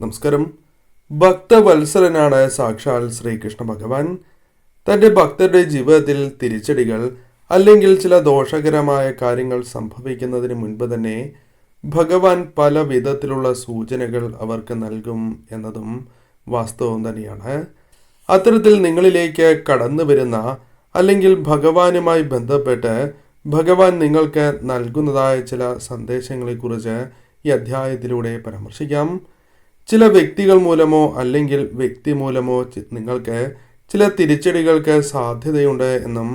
നമസ്കാരം. ഭക്തവത്സലനാണ് സാക്ഷാൽ ശ്രീകൃഷ്ണ ഭഗവാൻ. തൻ്റെ ഭക്തരുടെ ജീവിതത്തിൽ തിരിച്ചടികൾ അല്ലെങ്കിൽ ചില ദോഷകരമായ കാര്യങ്ങൾ സംഭവിക്കുന്നതിന് മുൻപ് തന്നെ ഭഗവാൻ പല വിധത്തിലുള്ള സൂചനകൾ അവർക്ക് നൽകും എന്നതും വാസ്തവം തന്നെയാണ്. അത്തരത്തിൽ നിങ്ങളിലേക്ക് കടന്നു വരുന്ന അല്ലെങ്കിൽ ഭഗവാനുമായി ബന്ധപ്പെട്ട് ഭഗവാൻ നിങ്ങൾക്ക് നൽകുന്നതായ ചില സന്ദേശങ്ങളെക്കുറിച്ച് ഈ അധ്യായത്തിലൂടെ പരാമർശിക്കാം. ചില വ്യക്തികൾ മൂലമോ അല്ലെങ്കിൽ വ്യക്തി മൂലമോ നിങ്ങൾക്ക് ചില തിരിച്ചടികൾക്ക് സാധ്യതയുണ്ട് എന്നും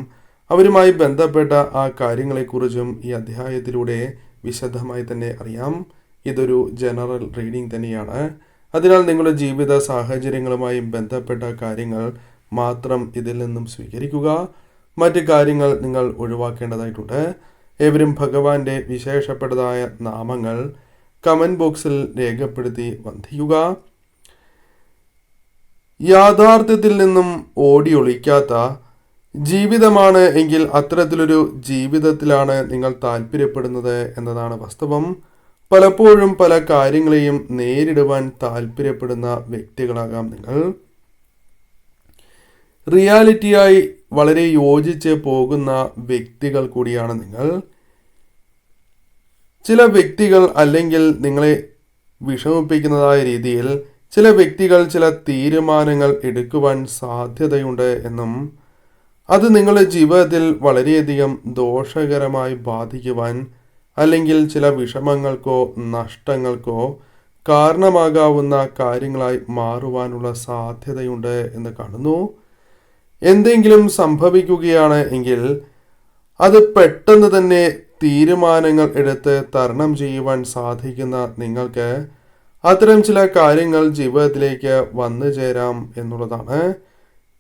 അവരുമായി ബന്ധപ്പെട്ട ആ കാര്യങ്ങളെക്കുറിച്ചും ഈ അധ്യായത്തിലൂടെ വിശദമായി തന്നെ അറിയാം. ഇതൊരു ജനറൽ റീഡിംഗ് തന്നെയാണ്. അതിനാൽ നിങ്ങളുടെ ജീവിത സാഹചര്യങ്ങളുമായി ബന്ധപ്പെട്ട കാര്യങ്ങൾ മാത്രം ഇതിൽ നിന്നും സ്വീകരിക്കുക. മറ്റ് കാര്യങ്ങൾ നിങ്ങൾ ഒഴിവാക്കേണ്ടതായിട്ടുണ്ട്. ഏവരും ഭഗവാന്റെ വിശേഷപ്പെട്ടതായ നാമങ്ങൾ കമൻറ്റ് ബോക്സിൽ രേഖപ്പെടുത്തി വന്ദിക്കുക. യാഥാർത്ഥ്യത്തിൽ നിന്നും ഓടിയൊളിക്കാത്ത ജീവിതമാണ് എങ്കിൽ അത്തരത്തിലൊരു ജീവിതത്തിലാണ് നിങ്ങൾ താല്പര്യപ്പെടുന്നത് എന്നതാണ് വാസ്തവം. പലപ്പോഴും പല കാര്യങ്ങളെയും നേരിടുവാൻ താല്പര്യപ്പെടുന്ന വ്യക്തികളാകാം നിങ്ങൾ. റിയാലിറ്റിയായി വളരെ യോജിച്ച് പോകുന്ന വ്യക്തികൾ കൂടിയാണ് നിങ്ങൾ. ചില വ്യക്തികൾ അല്ലെങ്കിൽ നിങ്ങളെ വിഷമിപ്പിക്കുന്നതായ രീതിയിൽ ചില വ്യക്തികൾ ചില തീരുമാനങ്ങൾ എടുക്കുവാൻ സാധ്യതയുണ്ട് എന്നും അത് നിങ്ങളുടെ ജീവിതത്തിൽ വളരെയധികം ദോഷകരമായി ബാധിക്കുവാൻ അല്ലെങ്കിൽ ചില വിഷമങ്ങൾക്കോ നഷ്ടങ്ങൾക്കോ കാരണമാകാവുന്ന കാര്യങ്ങളായി മാറുവാനുള്ള സാധ്യതയുണ്ട് എന്ന് കാണുന്നു. എന്തെങ്കിലും സംഭവിക്കുകയാണ് എങ്കിൽ അത് പെട്ടെന്ന് തന്നെ തീരുമാനങ്ങൾ എടുത്ത് തരണം ചെയ്യുവാൻ സാധിക്കുന്ന നിങ്ങൾക്ക് അത്തരം ചില കാര്യങ്ങൾ ജീവിതത്തിലേക്ക് വന്നു ചേരാം എന്നുള്ളതാണ്.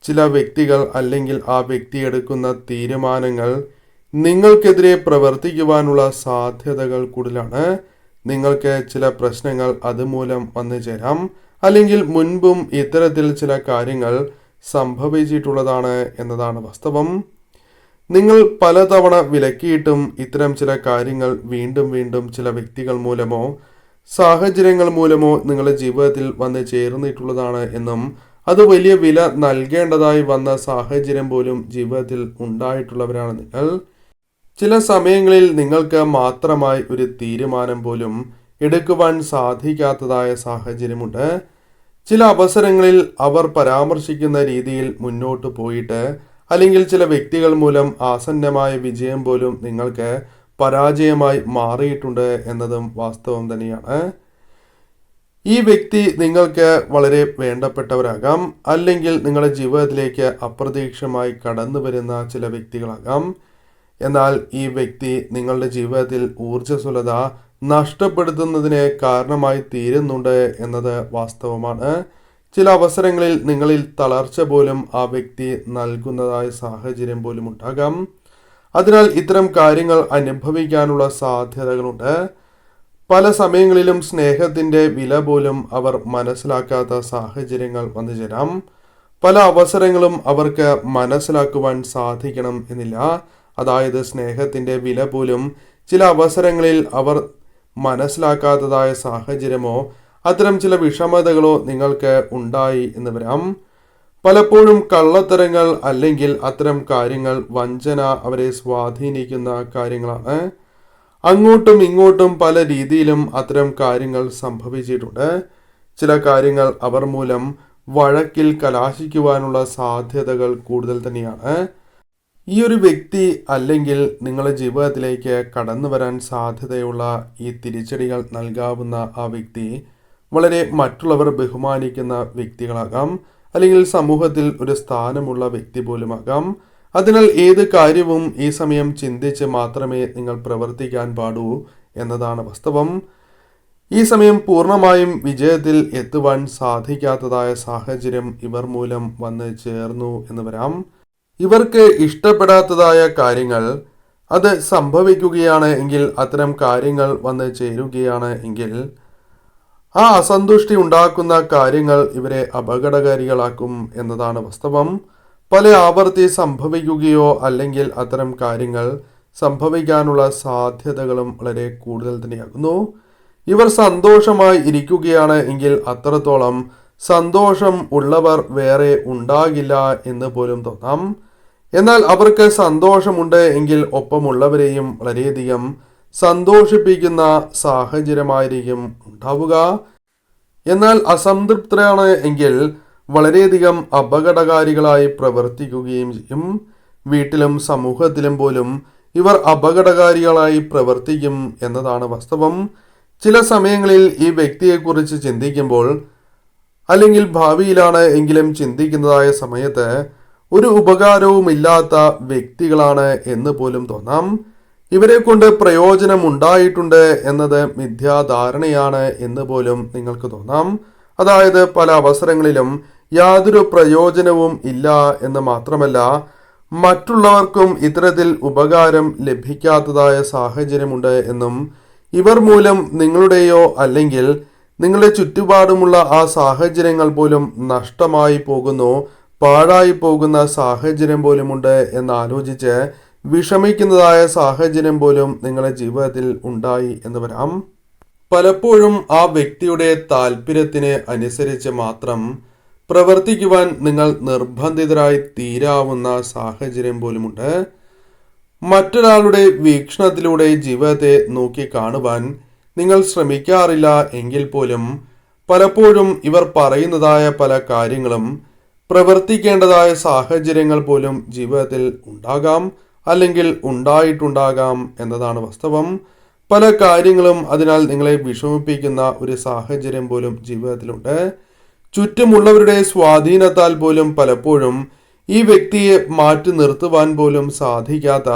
ചില വ്യക്തികൾ അല്ലെങ്കിൽ ആ വ്യക്തി എടുക്കുന്ന തീരുമാനങ്ങൾ നിങ്ങൾക്കെതിരെ പ്രവർത്തിക്കുവാനുള്ള സാധ്യതകൾ കൂടുതലാണ്. നിങ്ങൾക്ക് ചില പ്രശ്നങ്ങൾ അതുമൂലം വന്നു ചേരാം. അല്ലെങ്കിൽ മുൻപും ഇത്തരത്തിൽ ചില കാര്യങ്ങൾ സംഭവിച്ചിട്ടുള്ളതാണ് എന്നതാണ് വാസ്തവം. നിങ്ങൾ പലതവണ വിലക്കിയിട്ടും ഇത്തരം ചില കാര്യങ്ങൾ വീണ്ടും വീണ്ടും ചില വ്യക്തികൾ മൂലമോ സാഹചര്യങ്ങൾ മൂലമോ നിങ്ങളുടെ ജീവിതത്തിൽ വന്ന് ചേർന്നിട്ടുള്ളതാണ് എന്നും അത് വലിയ വില നൽകേണ്ടതായി വന്ന സാഹചര്യം പോലും ജീവിതത്തിൽ ഉണ്ടായിട്ടുള്ളവരാണ് നിങ്ങൾ. ചില സമയങ്ങളിൽ നിങ്ങൾക്ക് മാത്രമായി ഒരു തീരുമാനം പോലും എടുക്കുവാൻ സാധിക്കാത്തതായ സാഹചര്യമുണ്ട്. ചില അവസരങ്ങളിൽ അവർ പരാമർശിക്കുന്ന രീതിയിൽ മുന്നോട്ട് പോയിട്ട് അല്ലെങ്കിൽ ചില വ്യക്തികൾ മൂലം ആസന്നമായ വിജയം പോലും നിങ്ങൾക്ക് പരാജയമായി മാറിയിട്ടുണ്ട് എന്നതും വാസ്തവം തന്നെയാണ്. ഈ വ്യക്തി നിങ്ങൾക്ക് വളരെ വേണ്ടപ്പെട്ടവരാകാം, അല്ലെങ്കിൽ നിങ്ങളുടെ ജീവിതത്തിലേക്ക് അപ്രതീക്ഷിതമായി കടന്നു വരുന്ന ചില വ്യക്തികളാകാം. എന്നാൽ ഈ വ്യക്തി നിങ്ങളുടെ ജീവിതത്തിൽ ഊർജ്ജസ്വലത നഷ്ടപ്പെടുത്തുന്നതിന് കാരണമായി തീരുന്നുണ്ട് എന്നത് വാസ്തവമാണ്. ചില അവസരങ്ങളിൽ നിങ്ങളിൽ തളർച്ച പോലും ആ വ്യക്തി നൽകുന്നതായ സാഹചര്യം പോലും ഉണ്ടാകാം. അതിനാൽ ഇത്തരം കാര്യങ്ങൾ അനുഭവിക്കാനുള്ള സാധ്യതകളുണ്ട്. പല സമയങ്ങളിലും സ്നേഹത്തിൻ്റെ വില പോലും അവർ മനസ്സിലാക്കാത്ത സാഹചര്യങ്ങൾ വന്നു ചേരാം. പല അവസരങ്ങളും അവർക്ക് മനസ്സിലാക്കുവാൻ സാധിക്കണം എന്നില്ല. അതായത് സ്നേഹത്തിൻ്റെ വില പോലും ചില അവസരങ്ങളിൽ അവർ മനസ്സിലാക്കാത്തതായ സാഹചര്യമോ അത്തരം ചില വിഷമതകളോ നിങ്ങൾക്ക് ഉണ്ടായി എന്ന് വരാം. പലപ്പോഴും കള്ളത്തരങ്ങൾ അല്ലെങ്കിൽ അത്തരം കാര്യങ്ങൾ വഞ്ചന അവരെ സ്വാധീനിക്കുന്ന കാര്യങ്ങളാണ്. അങ്ങോട്ടും ഇങ്ങോട്ടും പല രീതിയിലും അത്തരം കാര്യങ്ങൾ സംഭവിച്ചിട്ടുണ്ട്. ചില കാര്യങ്ങൾ അവർ മൂലം വഴക്കിൽ കലാശിക്കുവാനുള്ള സാധ്യതകൾ കൂടുതൽ തന്നെയാണ്. ഈ ഒരു വ്യക്തി അല്ലെങ്കിൽ നിങ്ങളുടെ ജീവിതത്തിലേക്ക് കടന്നു വരാൻ സാധ്യതയുള്ള ഈ തിരിച്ചടികൾ നൽകാവുന്ന ആ വ്യക്തി വളരെ മറ്റുള്ളവർ ബഹുമാനിക്കുന്ന വ്യക്തികളാകാം, അല്ലെങ്കിൽ സമൂഹത്തിൽ ഒരു സ്ഥാനമുള്ള വ്യക്തി പോലുമാകാം. അതിനാൽ ഏത് കാര്യവും ഈ സമയം ചിന്തിച്ച് മാത്രമേ നിങ്ങൾ പ്രവർത്തിക്കാൻ പാടൂ എന്നതാണ് വാസ്തവം. ഈ സമയം പൂർണ്ണമായും വിജയത്തിൽ എത്തുവാൻ സാധിക്കാത്തതായ സാഹചര്യം ഇവർ മൂലം വന്ന് ചേർന്നു എന്ന് വരാം. ഇവർക്ക് ഇഷ്ടപ്പെടാത്തതായ കാര്യങ്ങൾ അത് സംഭവിക്കുകയാണ് എങ്കിൽ, അത്തരം കാര്യങ്ങൾ വന്ന് ചേരുകയാണ് എങ്കിൽ ആ അസന്തുഷ്ടി ഉണ്ടാക്കുന്ന കാര്യങ്ങൾ ഇവരെ അപകടകാരികളാക്കും എന്നതാണ് വാസ്തവം. പല ആവർത്തി സംഭവിക്കുകയോ അല്ലെങ്കിൽ അത്തരം കാര്യങ്ങൾ സംഭവിക്കാനുള്ള സാധ്യതകളും വളരെ കൂടുതൽ തന്നെയാകുന്നു. ഇവർ സന്തോഷമായി ഇരിക്കുകയാണ് എങ്കിൽ അത്രത്തോളം സന്തോഷം ഉള്ളവർ വേറെ ഉണ്ടാകില്ല എന്ന് പോലും തോന്നാം. എന്നാൽ അവർക്ക് സന്തോഷമുണ്ട് എങ്കിൽ ഒപ്പമുള്ളവരെയും വളരെയധികം സന്തോഷിപ്പിക്കുന്ന സാഹചര്യമായിരിക്കും ഉണ്ടാവുക. എന്നാൽ അസംതൃപ്തരാണ് എങ്കിൽ വളരെയധികം അപകടകാരികളായി പ്രവർത്തിക്കുകയും ചെയ്യും. വീട്ടിലും സമൂഹത്തിലും പോലും ഇവർ അപകടകാരികളായി പ്രവർത്തിക്കും എന്നതാണ് വാസ്തവം. ചില സമയങ്ങളിൽ ഈ വ്യക്തിയെക്കുറിച്ച് ചിന്തിക്കുമ്പോൾ അല്ലെങ്കിൽ ഭാവിയിലാണ് എങ്കിലും ചിന്തിക്കുന്നതായ സമയത്ത് ഒരു ഉപകാരവുമില്ലാത്ത വ്യക്തികളാണ് എന്ന് പോലും തോന്നാം. ഇവരെ കൊണ്ട് പ്രയോജനം ഉണ്ടായിട്ടുണ്ട് എന്നത് മിഥ്യാധാരണയാണ് എന്ന് പോലും നിങ്ങൾക്ക് തോന്നാം. അതായത് പല അവസരങ്ങളിലും യാതൊരു പ്രയോജനവും ഇല്ല എന്ന് മാത്രമല്ല, മറ്റുള്ളവർക്കും ഇത്തരത്തിൽ ഉപകാരം ലഭിക്കാത്തതായ സാഹചര്യമുണ്ട് എന്നും ഇവർ മൂലം നിങ്ങളുടെയോ അല്ലെങ്കിൽ നിങ്ങളുടെ ചുറ്റുപാടുമുള്ള ആ സാഹചര്യങ്ങൾ പോലും നഷ്ടമായി പോകുന്നു, പാഴായി പോകുന്ന സാഹചര്യം പോലുമുണ്ട് എന്നാലോചിച്ച് വിഷമിക്കുന്നതായ സാഹചര്യം പോലും നിങ്ങളുടെ ജീവിതത്തിൽ ഉണ്ടായി എന്ന് വരാം. പലപ്പോഴും ആ വ്യക്തിയുടെ താല്പര്യത്തിന് അനുസരിച്ച് മാത്രം പ്രവർത്തിക്കുവാൻ നിങ്ങൾ നിർബന്ധിതരായി തീരാവുന്ന സാഹചര്യം പോലുമുണ്ട്. മറ്റൊരാളുടെ വീക്ഷണത്തിലൂടെ ജീവിതത്തെ നോക്കി കാണുവാൻ നിങ്ങൾ ശ്രമിക്കാറില്ല എങ്കിൽ പോലും പലപ്പോഴും ഇവർ പറയുന്നതായ പല കാര്യങ്ങളും പ്രവർത്തിക്കേണ്ടതായ സാഹചര്യങ്ങൾ പോലും ജീവിതത്തിൽ ഉണ്ടാകാം, അല്ലെങ്കിൽ ഉണ്ടായിട്ടുണ്ടാകാം എന്നതാണ് വാസ്തവം. പല കാര്യങ്ങളും അതിനാൽ നിങ്ങളെ വിഷമിപ്പിക്കുന്ന ഒരു സാഹചര്യം പോലും ജീവിതത്തിലുണ്ട്. ചുറ്റുമുള്ളവരുടെ സ്വാധീനത്താൽ പോലും പലപ്പോഴും ഈ വ്യക്തിയെ മാറ്റി നിർത്തുവാൻ പോലും സാധിക്കാത്ത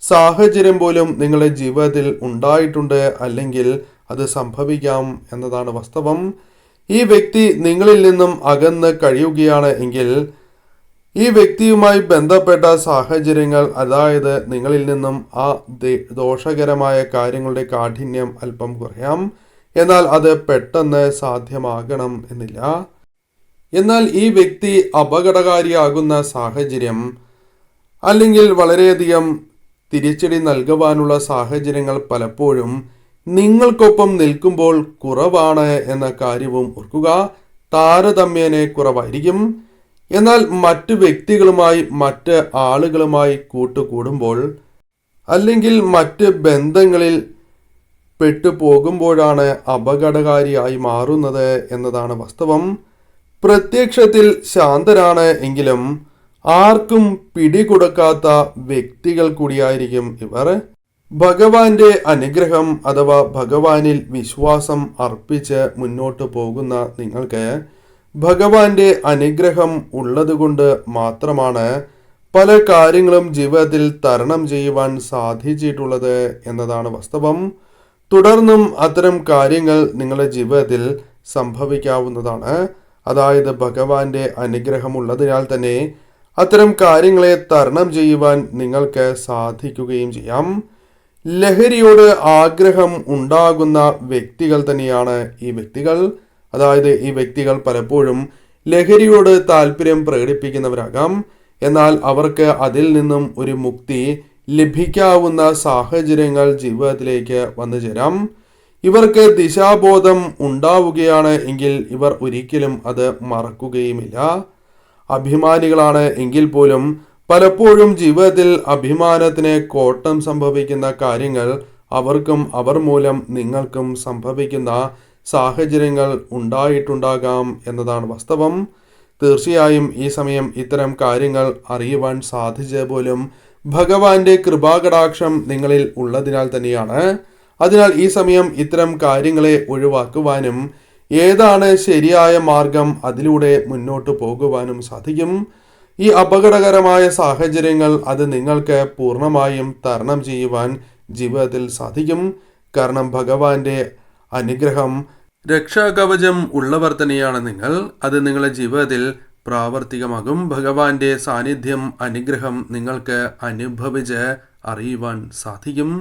സാഹചര്യം പോലും നിങ്ങളുടെ ജീവിതത്തിൽ ഉണ്ടായിട്ടുണ്ട്, അല്ലെങ്കിൽ അത് സംഭവിക്കാം എന്നതാണ് വാസ്തവം. ഈ വ്യക്തി നിങ്ങളിൽ നിന്നും അകന്ന് കഴിയുകയാണ് എങ്കിൽ ഈ വ്യക്തിയുമായി ബന്ധപ്പെട്ട സാഹചര്യങ്ങൾ, അതായത് നിങ്ങളിൽ നിന്നും ആ ദോഷകരമായ കാര്യങ്ങളുടെ കാഠിന്യം അല്പം കുറയാം. എന്നാൽ അത് പെട്ടെന്ന് സാധ്യമാകണം എന്നില്ല. എന്നാൽ ഈ വ്യക്തി അപകടകാരിയാകുന്ന സാഹചര്യം അല്ലെങ്കിൽ വളരെയധികം തിരിച്ചടി നൽകുവാനുള്ള സാഹചര്യങ്ങൾ പലപ്പോഴും നിങ്ങൾക്കൊപ്പം നിൽക്കുമ്പോൾ കുറവാണ് എന്ന കാര്യവും ഓർക്കുക. താരതമ്യേന കുറവായിരിക്കും. എന്നാൽ മറ്റ് വ്യക്തികളുമായി, മറ്റ് ആളുകളുമായി കൂട്ടുകൂടുമ്പോൾ അല്ലെങ്കിൽ മറ്റ് ബന്ധങ്ങളിൽ പെട്ടുപോകുമ്പോഴാണ് അപകടകാരിയായി മാറുന്നത് എന്നതാണ് വാസ്തവം. പ്രത്യക്ഷത്തിൽ ശാന്തരാണ് എങ്കിലും ആർക്കും പിടികൊടുക്കാത്ത വ്യക്തികൾ കൂടിയായിരിക്കും ഇവർ. ഭഗവാന്റെ അനുഗ്രഹം അഥവാ ഭഗവാനിൽ വിശ്വാസം അർപ്പിച്ച് മുന്നോട്ട് പോകുന്ന നിങ്ങൾക്ക് ഭഗവാന്റെ അനുഗ്രഹം ഉള്ളതുകൊണ്ട് മാത്രമാണ് പല കാര്യങ്ങളും ജീവിതത്തിൽ തരണം ചെയ്യുവാൻ സാധിച്ചിട്ടുള്ളത് എന്നതാണ് വാസ്തവം. തുടർന്നും അത്തരം കാര്യങ്ങൾ നിങ്ങളുടെ ജീവിതത്തിൽ സംഭവിക്കാവുന്നതാണ്. അതായത് ഭഗവാന്റെ അനുഗ്രഹം ഉള്ളതിനാൽ തന്നെ അത്തരം കാര്യങ്ങളെ തരണം ചെയ്യുവാൻ നിങ്ങൾക്ക് സാധിക്കുകയും ചെയ്യാം. ലഹരിയോട് ആഗ്രഹം ഉണ്ടാകുന്ന വ്യക്തികൾ തന്നെയാണ് ഈ വ്യക്തികൾ. അതായത് ഈ വ്യക്തികൾ പലപ്പോഴും ലഹരിയോട് താല്പര്യം പ്രകടിപ്പിക്കുന്നവരാകാം. എന്നാൽ അവർക്ക് അതിൽ നിന്നും ഒരു മുക്തി ലഭിക്കാവുന്ന സാഹചര്യങ്ങൾ ജീവിതത്തിലേക്ക് വന്നു ചേരാം. ഇവർക്ക് ദിശാബോധം ഉണ്ടാവുകയാണ് എങ്കിൽ ഇവർ ഒരിക്കലും അത് മറക്കുകയുമില്ല. അഭിമാനികളാണ് എങ്കിൽ പോലും പലപ്പോഴും ജീവിതത്തിൽ അഭിമാനത്തിന് കോട്ടം സംഭവിക്കുന്ന കാര്യങ്ങൾ അവർക്കും അവർ മൂലം നിങ്ങൾക്കും സംഭവിക്കുന്ന സാഹചര്യങ്ങൾ ഉണ്ടായിട്ടുണ്ടാകാം എന്നതാണ് വാസ്തവം. തീർച്ചയായും ഈ സമയം ഇത്തരം കാര്യങ്ങൾ അറിയുവാൻ സാധിച്ച പോലും ഭഗവാന്റെ കൃപാകടാക്ഷം നിങ്ങളിൽ ഉള്ളതിനാൽ തന്നെയാണ്. അതിനാൽ ഈ സമയം ഇത്തരം കാര്യങ്ങളെ ഒഴിവാക്കുവാനും ഏതാണ് ശരിയായ മാർഗം അതിലൂടെ മുന്നോട്ട് പോകുവാനും സാധിക്കും. ഈ അപകടകരമായ സാഹചര്യങ്ങൾ അത് നിങ്ങൾക്ക് പൂർണ്ണമായും തരണം ചെയ്യുവാൻ ജീവിതത്തിൽ സാധിക്കും. കാരണം ഭഗവാന്റെ അനുഗ്രഹം, രക്ഷാകവചം ഉള്ളവർ തന്നെയാണ് നിങ്ങൾ. അത് നിങ്ങളുടെ ജീവിതത്തിൽ പ്രാവർത്തികമാകും. ഭഗവാന്റെ സാന്നിധ്യം, അനുഗ്രഹം നിങ്ങൾക്ക് അനുഭവിച്ച് അറിയുവാൻ സാധിക്കും.